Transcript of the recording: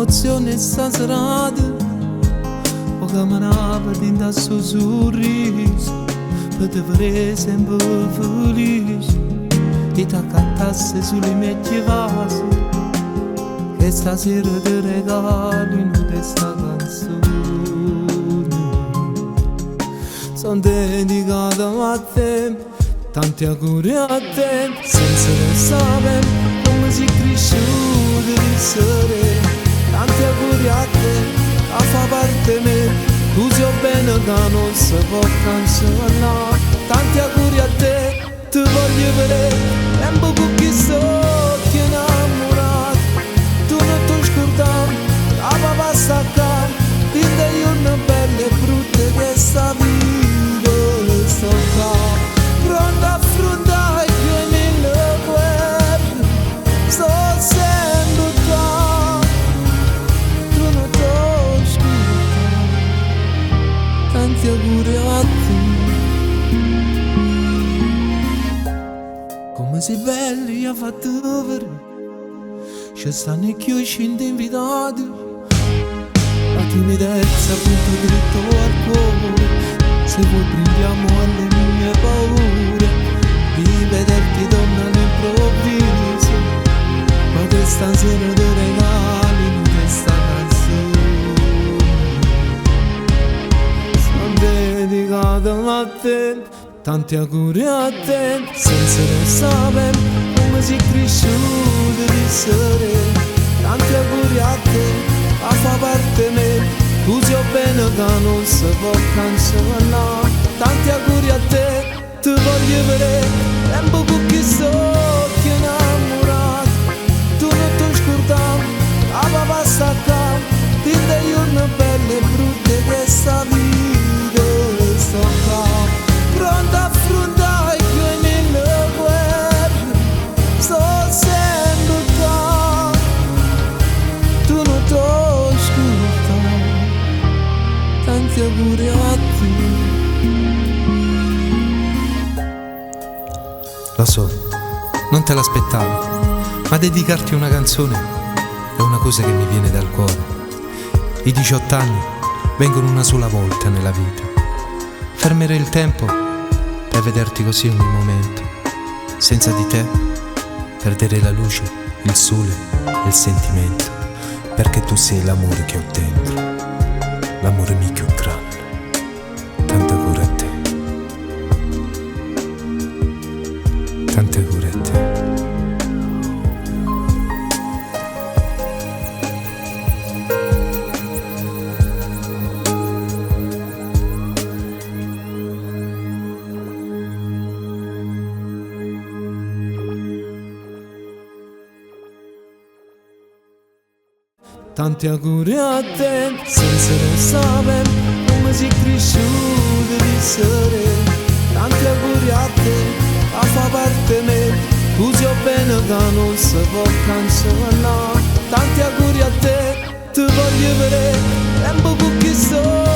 emozione sta serata, o camminava dentro al suo sorriso, per te vedere sempre felice, e ti accattasse sulle mie vasi, che stasera ti regalino questa canzone. Sono dedicato a te, tanti auguri a te, senza che sapere come si cresciuto di essere. Tanti auguri a te, a fa parte me, tu sia bene che non si può cancellare. Tanti auguri a te, ti voglio vedere, tempo con chi sto ti innamorato. Tu non ti scordare, la papà sta qua, dite giorni belle e brutte che sta vita sto qua. Pronto a affrontare che mille guerre, sto sempre qua. Tu non ti scordare, tanti auguri a te. Come sei belli a fatto vedere, ci stanno chiusi invitati, la timidezza punto dritto al cuore. Se vuoi prendiamo alle mie paure, di vederti donna all'improvviso, ma che stasera ti regalino questa canzone. Sono dedicato a te, tanti auguri a te, senza che sapere come si cresciuto di essere. Tanti auguri a te, a fa parte me, tu sia bene che non si può cancellare. Tanti auguri a te, ti voglio vedere, tempo con chi sto ti innamorato. Tu non ti scordare, la papà sta qua, dite giorni belle e brutte che sta vita sto qua. Pronto a affrontare che mille guerre, sto sempre qua. Tu non ti scordare, tanti auguri a te. Lo so, non te l'aspettavi, ma dedicarti una canzone è una cosa che mi viene dal cuore. I 18 anni vengono una sola volta nella vita. Fermerei il tempo per vederti così ogni momento. Senza di te perderei la luce, il sole e il sentimento, perché tu sei l'amore che ho dentro, l'amore mio più grande. Tanto auguri a te, tanto auguri a te. Tanti auguri a te, senza che sapere come si cresciuto di essere. Tanti auguri a te, a fa parte me, tu sia bene che non si può cancellare. Tanti auguri a te, ti voglio vedere, tempo con chi sto